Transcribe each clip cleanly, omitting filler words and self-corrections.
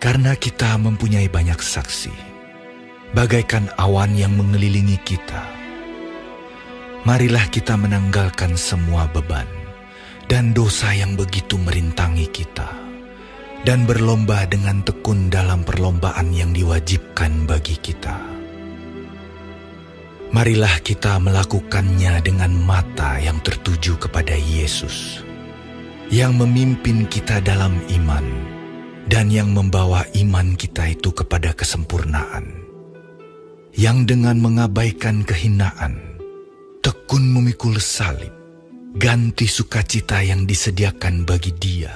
Karena kita mempunyai banyak saksi, bagaikan awan yang mengelilingi kita, marilah kita menanggalkan semua beban dan dosa yang begitu merintangi kita, dan berlomba dengan tekun dalam perlombaan yang diwajibkan bagi kita. Marilah kita melakukannya dengan mata yang tertuju kepada Yesus, yang memimpin kita dalam iman, dan yang membawa iman kita itu kepada kesempurnaan, yang dengan mengabaikan kehinaan, tekun memikul salib, ganti sukacita yang disediakan bagi Dia,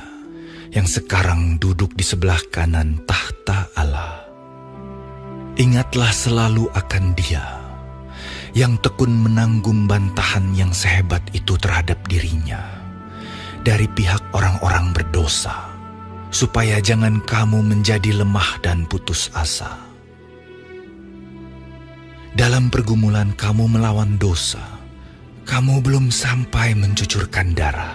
yang sekarang duduk di sebelah kanan tahta Allah. Ingatlah selalu akan Dia, yang tekun menanggung bantahan yang sehebat itu terhadap dirinya, dari pihak orang-orang berdosa, supaya jangan kamu menjadi lemah dan putus asa. Dalam pergumulan kamu melawan dosa, kamu belum sampai mencucurkan darah.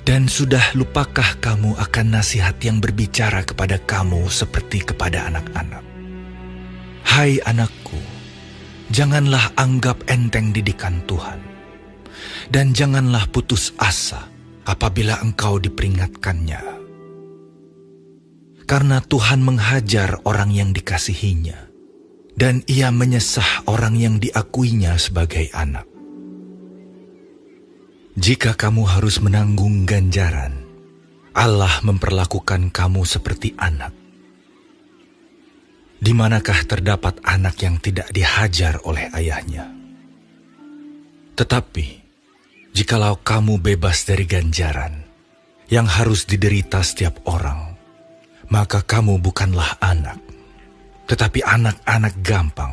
Dan sudah lupakah kamu akan nasihat yang berbicara kepada kamu seperti kepada anak-anak? Hai anakku, janganlah anggap enteng didikan Tuhan, dan janganlah putus asa apabila engkau diperingatkannya. Karena Tuhan menghajar orang yang dikasihinya, dan Ia menyesah orang yang diakuinya sebagai anak. Jika kamu harus menanggung ganjaran, Allah memperlakukan kamu seperti anak. Di manakah terdapat anak yang tidak dihajar oleh ayahnya? Tetapi, jikalau kamu bebas dari ganjaran yang harus diderita setiap orang, maka kamu bukanlah anak, tetapi anak-anak gampang.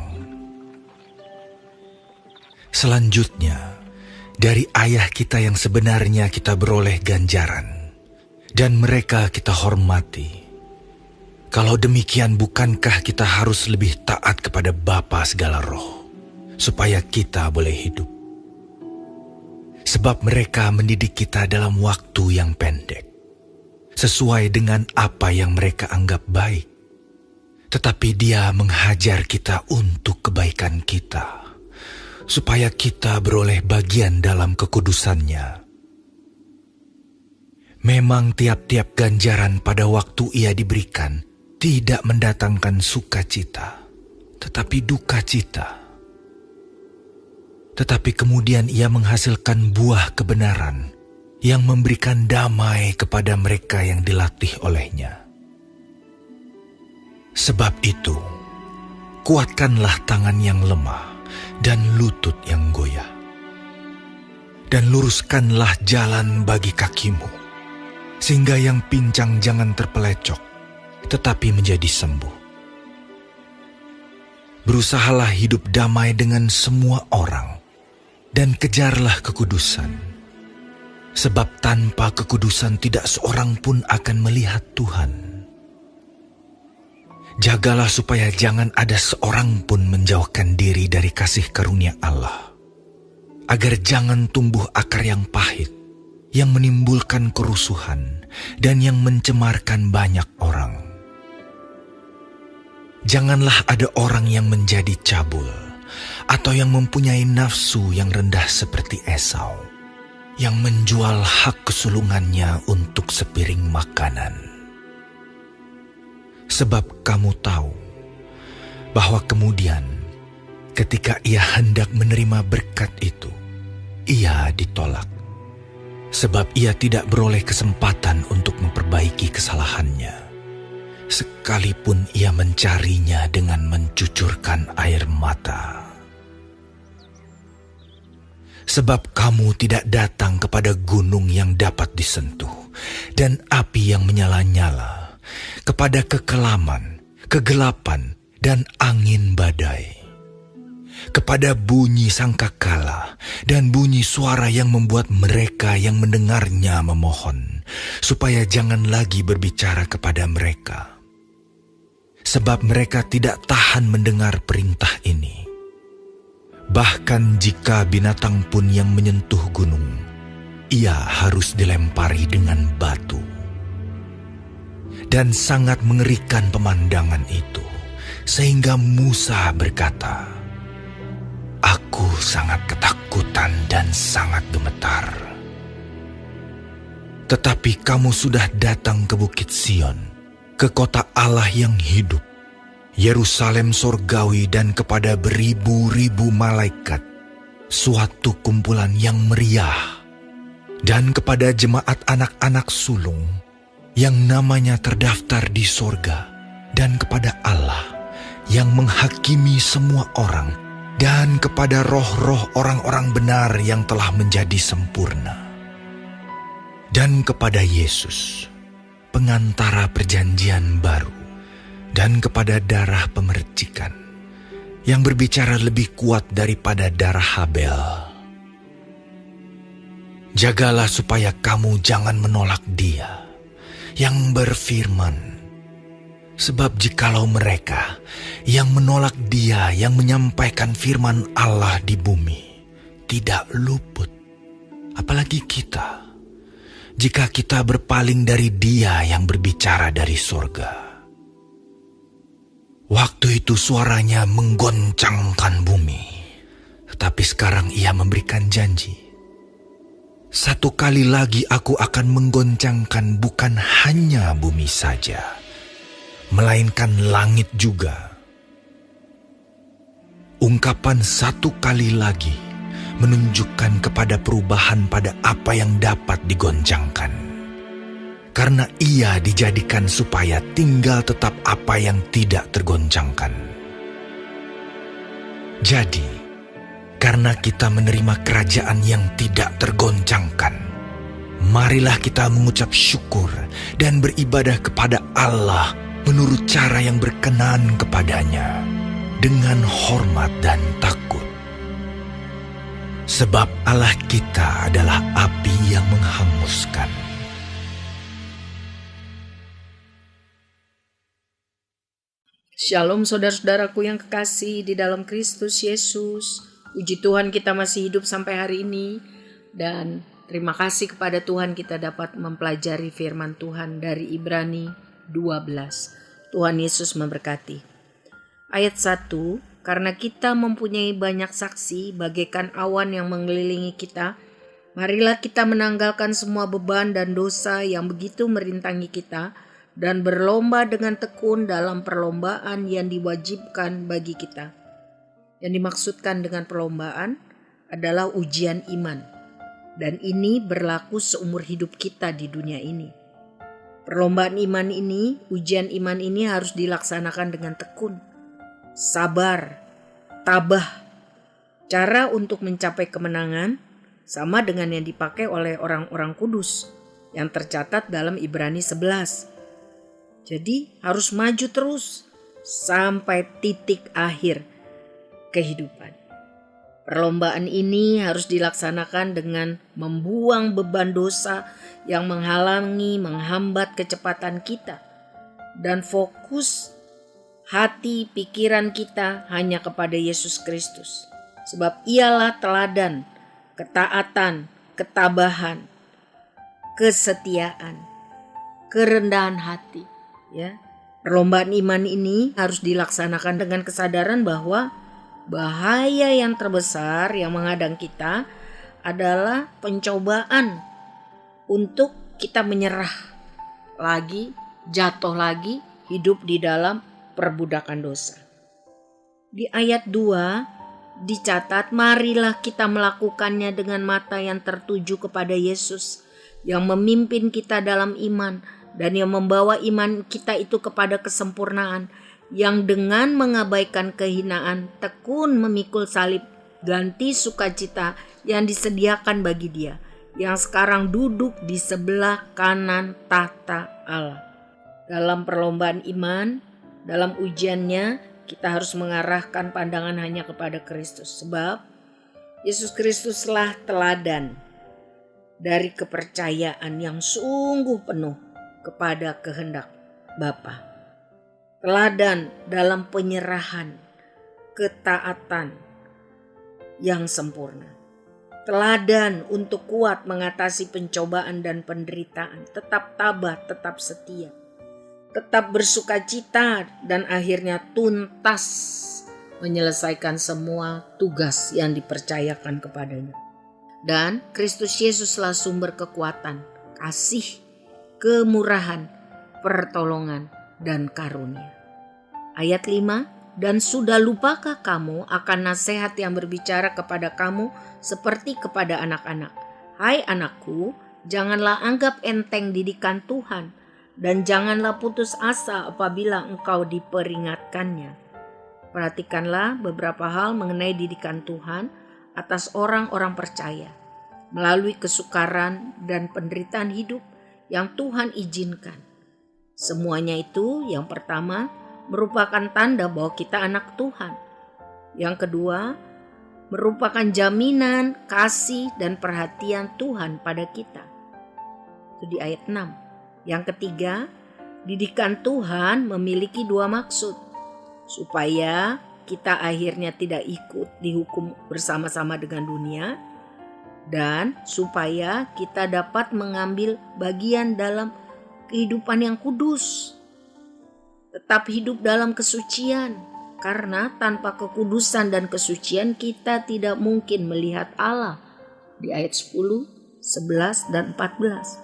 Selanjutnya, dari ayah kita yang sebenarnya kita beroleh ganjaran, dan mereka kita hormati. Kalau demikian, bukankah kita harus lebih taat kepada Bapa segala roh, supaya kita boleh hidup? Sebab mereka mendidik kita dalam waktu yang pendek, sesuai dengan apa yang mereka anggap baik. Tetapi Dia menghajar kita untuk kebaikan kita, supaya kita beroleh bagian dalam kekudusannya. Memang tiap-tiap ganjaran pada waktu ia diberikan tidak mendatangkan sukacita, tetapi duka cita. Tetapi kemudian ia menghasilkan buah kebenaran yang memberikan damai kepada mereka yang dilatih olehnya. Sebab itu, kuatkanlah tangan yang lemah dan lutut yang goyah, dan luruskanlah jalan bagi kakimu, sehingga yang pincang jangan terpelecok, tetapi menjadi sembuh. Berusahalah hidup damai dengan semua orang, dan kejarlah kekudusan, sebab tanpa kekudusan tidak seorang pun akan melihat Tuhan. Jagalah supaya jangan ada seorang pun menjauhkan diri dari kasih karunia Allah, agar jangan tumbuh akar yang pahit, yang menimbulkan kerusuhan, dan yang mencemarkan banyak orang. Janganlah ada orang yang menjadi cabul, atau yang mempunyai nafsu yang rendah seperti Esau, yang menjual hak kesulungannya untuk sepiring makanan. Sebab kamu tahu bahwa kemudian ketika ia hendak menerima berkat itu, ia ditolak, sebab ia tidak beroleh kesempatan untuk memperbaiki kesalahannya, sekalipun ia mencarinya dengan mencucurkan air mata. Sebab kamu tidak datang kepada gunung yang dapat disentuh, dan api yang menyala-nyala, kepada kekelaman, kegelapan, dan angin badai, kepada bunyi sangkakala dan bunyi suara yang membuat mereka yang mendengarnya memohon, supaya jangan lagi berbicara kepada mereka. Sebab mereka tidak tahan mendengar perintah ini. Bahkan jika binatang pun yang menyentuh gunung, ia harus dilempari dengan batu. dan sangat mengerikan pemandangan itu, sehingga Musa berkata, "Aku sangat ketakutan dan sangat gemetar." Tetapi kamu sudah datang ke Bukit Sion, ke kota Allah yang hidup, Yerusalem sorgawi, dan kepada beribu-ribu malaikat, suatu kumpulan yang meriah, dan kepada jemaat anak-anak sulung yang namanya terdaftar di sorga, dan kepada Allah yang menghakimi semua orang, dan kepada roh-roh orang-orang benar yang telah menjadi sempurna, dan kepada Yesus, pengantara perjanjian baru, dan kepada darah pemercikan, yang berbicara lebih kuat daripada darah Habel. Jagalah supaya kamu jangan menolak Dia yang berfirman, sebab jikalau mereka yang menolak Dia yang menyampaikan firman Allah di bumi tidak luput, apalagi kita, jika kita berpaling dari Dia yang berbicara dari sorga. Waktu itu suaranya menggoncangkan bumi, tetapi sekarang Ia memberikan janji, "Satu kali lagi aku akan menggoncangkan bukan hanya bumi saja, melainkan langit juga." Ungkapan "satu kali lagi" menunjukkan kepada perubahan pada apa yang dapat digoncangkan, karena Ia dijadikan supaya tinggal tetap apa yang tidak tergoncangkan. Jadi, karena kita menerima kerajaan yang tidak tergoncangkan, marilah kita mengucap syukur dan beribadah kepada Allah menurut cara yang berkenan kepadanya, dengan hormat dan takut. Sebab Allah kita adalah api yang menghanguskan. Shalom saudara-saudaraku yang kekasih di dalam Kristus Yesus. Puji Tuhan kita masih hidup sampai hari ini. Dan terima kasih kepada Tuhan kita dapat mempelajari firman Tuhan dari Ibrani 12. Tuhan Yesus memberkati. Ayat 1, karena kita mempunyai banyak saksi bagaikan awan yang mengelilingi kita, marilah kita menanggalkan semua beban dan dosa yang begitu merintangi kita, dan berlomba dengan tekun dalam perlombaan yang diwajibkan bagi kita. Yang dimaksudkan dengan perlombaan adalah ujian iman, dan ini berlaku seumur hidup kita di dunia ini. Perlombaan iman ini, ujian iman ini harus dilaksanakan dengan tekun, sabar, tabah. Cara untuk mencapai kemenangan sama dengan yang dipakai oleh orang-orang kudus yang tercatat dalam Ibrani 11. Jadi harus maju terus sampai titik akhir kehidupan. Perlombaan ini harus dilaksanakan dengan membuang beban dosa yang menghalangi, menghambat kecepatan kita, dan fokus hati pikiran kita hanya kepada Yesus Kristus. Sebab Ialah teladan, ketaatan, ketabahan, kesetiaan, kerendahan hati. Ya, perlombaan iman ini harus dilaksanakan dengan kesadaran bahwa bahaya yang terbesar yang menghadang kita adalah pencobaan untuk kita menyerah lagi, jatuh lagi, hidup di dalam perbudakan dosa. Di ayat 2 dicatat, marilah kita melakukannya dengan mata yang tertuju kepada Yesus yang memimpin kita dalam iman dan yang membawa iman kita itu kepada kesempurnaan, yang dengan mengabaikan kehinaan tekun memikul salib, ganti sukacita yang disediakan bagi Dia yang sekarang duduk di sebelah kanan tahta Allah. Dalam perlombaan iman, dalam ujiannya, kita harus mengarahkan pandangan hanya kepada Kristus, sebab Yesus Kristuslah teladan dari kepercayaan yang sungguh penuh kepada kehendak Bapa. Teladan dalam penyerahan, ketaatan yang sempurna. Teladan untuk kuat mengatasi pencobaan dan penderitaan, tetap tabah, tetap setia. tetap bersukacita, dan akhirnya tuntas menyelesaikan semua tugas yang dipercayakan kepadanya. Dan Kristus Yesuslah sumber kekuatan, kasih, kemurahan, pertolongan, dan karunia. Ayat 5, dan sudah lupakah kamu akan nasihat yang berbicara kepada kamu seperti kepada anak-anak? Hai anakku, janganlah anggap enteng didikan Tuhan, dan janganlah putus asa apabila engkau diperingatkannya. Perhatikanlah beberapa hal mengenai didikan Tuhan atas orang-orang percaya melalui kesukaran dan penderitaan hidup yang Tuhan izinkan. Semuanya itu, yang pertama, merupakan tanda bahwa kita anak Tuhan. Yang kedua, merupakan jaminan kasih dan perhatian Tuhan pada kita. Itu di ayat 6. Yang ketiga, didikan Tuhan memiliki dua maksud. Supaya kita akhirnya tidak ikut dihukum bersama-sama dengan dunia, dan supaya kita dapat mengambil bagian dalam kehidupan yang kudus. Tetap hidup dalam kesucian, karena tanpa kekudusan dan kesucian kita tidak mungkin melihat Allah. Di ayat 10, 11, dan 14.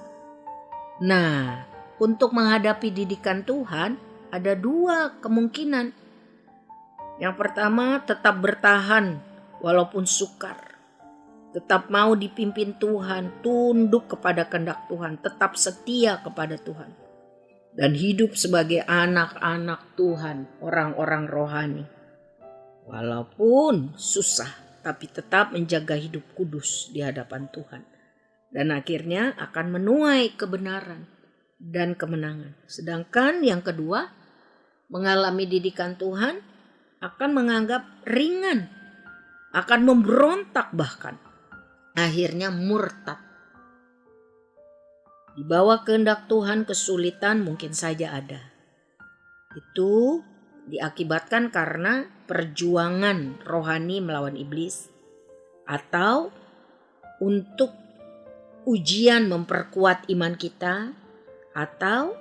Nah, untuk menghadapi didikan Tuhan ada dua kemungkinan. Yang pertama, tetap bertahan walaupun sukar. Tetap mau dipimpin Tuhan, tunduk kepada kehendak Tuhan, tetap setia kepada Tuhan. Dan hidup sebagai anak-anak Tuhan, orang-orang rohani. Walaupun susah, tapi tetap menjaga hidup kudus di hadapan Tuhan. Dan akhirnya akan menuai kebenaran dan kemenangan. Sedangkan yang kedua, mengalami didikan Tuhan akan menganggap ringan, akan memberontak bahkan. Akhirnya murtad. Di bawah kehendak Tuhan kesulitan mungkin saja ada. Itu diakibatkan karena perjuangan rohani melawan iblis, atau untuk ujian memperkuat iman kita, atau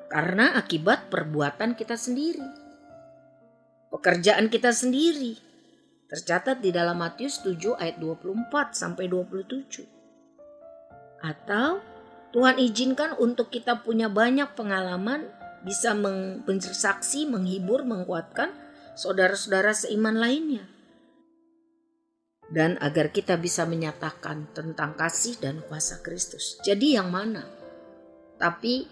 karena akibat perbuatan kita sendiri, pekerjaan kita sendiri. Tercatat di dalam Matius 7 ayat 24 sampai 27. Atau Tuhan izinkan untuk kita punya banyak pengalaman, bisa bersaksi, menghibur, menguatkan saudara-saudara seiman lainnya. Dan agar kita bisa menyatakan tentang kasih dan kuasa Kristus. Jadi yang mana? Tapi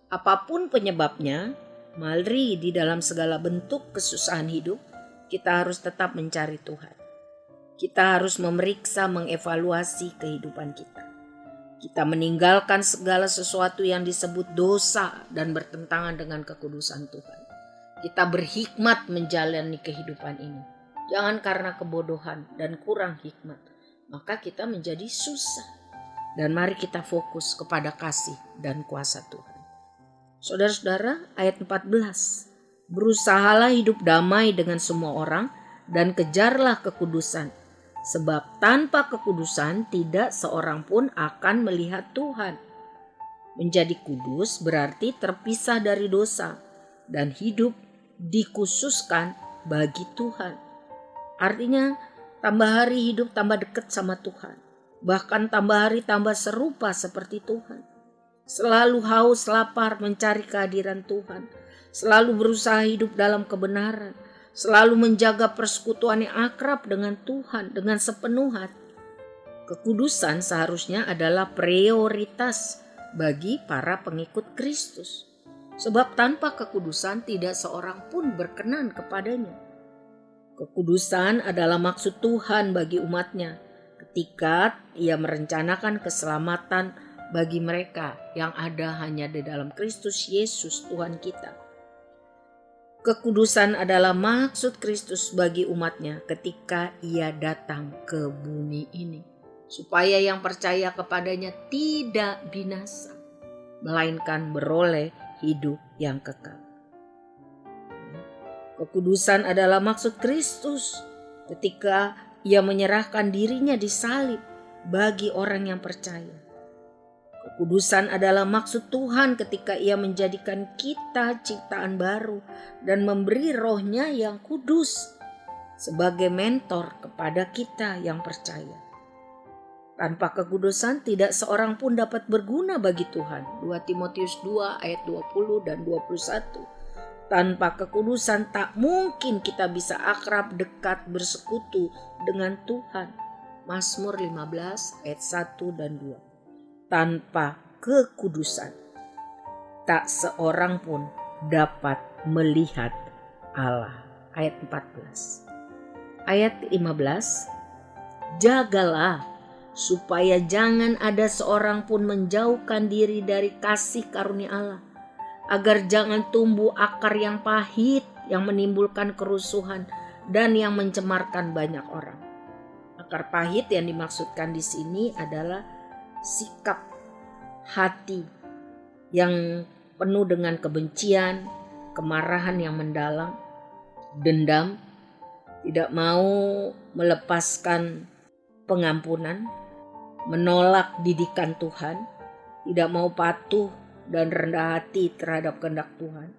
apapun penyebabnya, mari di dalam segala bentuk kesusahan hidup, kita harus tetap mencari Tuhan. Kita harus memeriksa, mengevaluasi kehidupan kita. Kita meninggalkan segala sesuatu yang disebut dosa dan bertentangan dengan kekudusan Tuhan. Kita berhikmat menjalani kehidupan ini. Jangan karena kebodohan dan kurang hikmat, maka kita menjadi susah. Dan mari kita fokus kepada kasih dan kuasa Tuhan. Saudara-saudara, ayat 14. Berusahalah hidup damai dengan semua orang dan kejarlah kekudusan. Sebab tanpa kekudusan tidak seorang pun akan melihat Tuhan. Menjadi kudus berarti terpisah dari dosa dan hidup dikhususkan bagi Tuhan. Artinya tambah hari hidup tambah dekat sama Tuhan. Bahkan tambah hari tambah serupa seperti Tuhan. Selalu haus lapar mencari kehadiran Tuhan. Selalu berusaha hidup dalam kebenaran. Selalu menjaga persekutuan yang akrab dengan Tuhan dengan sepenuh hati. Kekudusan seharusnya adalah prioritas bagi para pengikut Kristus. Sebab tanpa kekudusan tidak seorang pun berkenan kepadanya. Kekudusan adalah maksud Tuhan bagi umatnya ketika Ia merencanakan keselamatan bagi mereka yang ada hanya di dalam Kristus Yesus Tuhan kita. Kekudusan adalah maksud Kristus bagi umatnya ketika Ia datang ke bumi ini. Supaya yang percaya kepadanya tidak binasa, melainkan beroleh hidup yang kekal. Kekudusan adalah maksud Kristus ketika Ia menyerahkan dirinya di salib bagi orang yang percaya. Kekudusan adalah maksud Tuhan ketika Ia menjadikan kita ciptaan baru dan memberi Roh-Nya yang kudus sebagai mentor kepada kita yang percaya. Tanpa kekudusan tidak seorang pun dapat berguna bagi Tuhan. 2 Timotius 2 ayat 20 dan 21. Tanpa kekudusan tak mungkin kita bisa akrab, dekat, bersekutu dengan Tuhan. Mazmur 15 ayat 1 dan 2. Tanpa kekudusan tak seorang pun dapat melihat Allah. Ayat 14. Ayat 15. Jagalah supaya jangan ada seorang pun menjauhkan diri dari kasih karunia Allah, agar jangan tumbuh akar yang pahit yang menimbulkan kerusuhan dan yang mencemarkan banyak orang. Akar pahit yang dimaksudkan di sini adalah sikap hati yang penuh dengan kebencian, kemarahan yang mendalam, dendam, tidak mau melepaskan pengampunan, menolak didikan Tuhan, tidak mau patuh dan rendah hati terhadap kehendak Tuhan.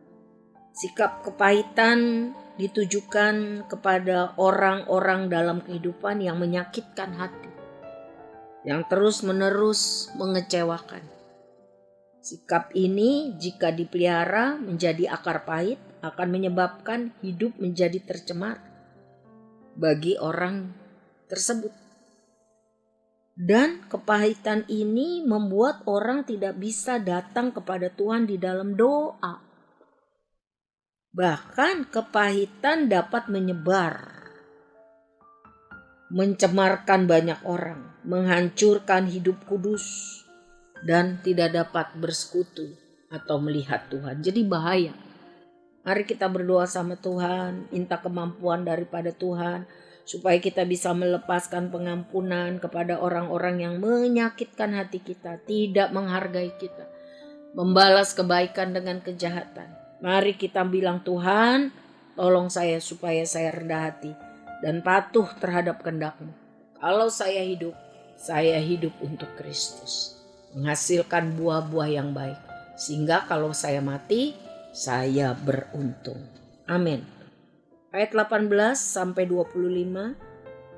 Sikap kepahitan ditujukan kepada orang-orang dalam kehidupan yang menyakitkan hati, yang terus-menerus mengecewakan. Sikap ini jika dipelihara menjadi akar pahit akan menyebabkan hidup menjadi tercemar bagi orang tersebut. Dan kepahitan ini membuat orang tidak bisa datang kepada Tuhan di dalam doa. Bahkan kepahitan dapat menyebar, mencemarkan banyak orang, menghancurkan hidup kudus, dan tidak dapat bersekutu atau melihat Tuhan. Jadi bahaya. Mari kita berdoa sama Tuhan, minta kemampuan daripada Tuhan, supaya kita bisa melepaskan pengampunan kepada orang-orang yang menyakitkan hati kita, tidak menghargai kita, membalas kebaikan dengan kejahatan. Mari kita bilang, Tuhan, tolong saya supaya saya rendah hati dan patuh terhadap kehendak-Mu. Kalau saya hidup untuk Kristus, menghasilkan buah-buah yang baik, sehingga kalau saya mati, saya beruntung. Amin. Ayat 18 sampai 25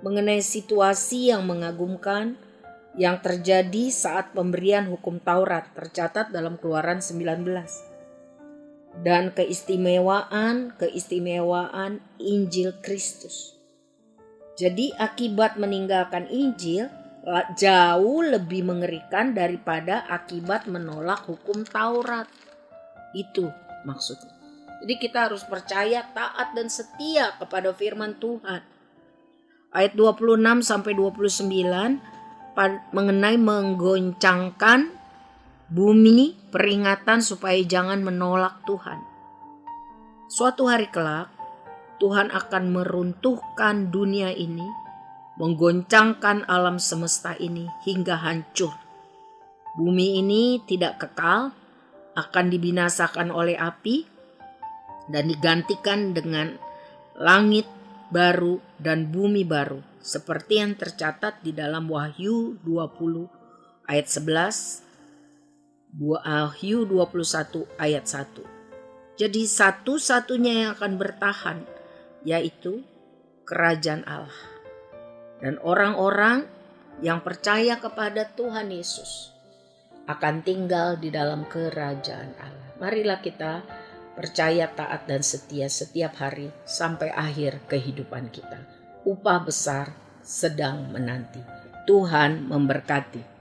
mengenai situasi yang mengagumkan yang terjadi saat pemberian hukum Taurat tercatat dalam Keluaran 19. Dan keistimewaan Injil Kristus. Jadi akibat meninggalkan Injil jauh lebih mengerikan daripada akibat menolak hukum Taurat. Itu maksudnya. Jadi kita harus percaya, taat dan setia kepada firman Tuhan. Ayat 26 sampai 29 mengenai menggoncangkan bumi, peringatan supaya jangan menolak Tuhan. Suatu hari kelak Tuhan akan meruntuhkan dunia ini, menggoncangkan alam semesta ini hingga hancur. Bumi ini tidak kekal, akan dibinasakan oleh api dan digantikan dengan langit baru dan bumi baru, seperti yang tercatat di dalam Wahyu 20 ayat 11, Wahyu 21 ayat 1. Jadi satu-satunya yang akan bertahan yaitu kerajaan Allah. Dan orang-orang yang percaya kepada Tuhan Yesus akan tinggal di dalam kerajaan Allah. Marilah kita percaya, taat dan setia setiap hari sampai akhir kehidupan kita. Upah besar sedang menanti. Tuhan memberkati.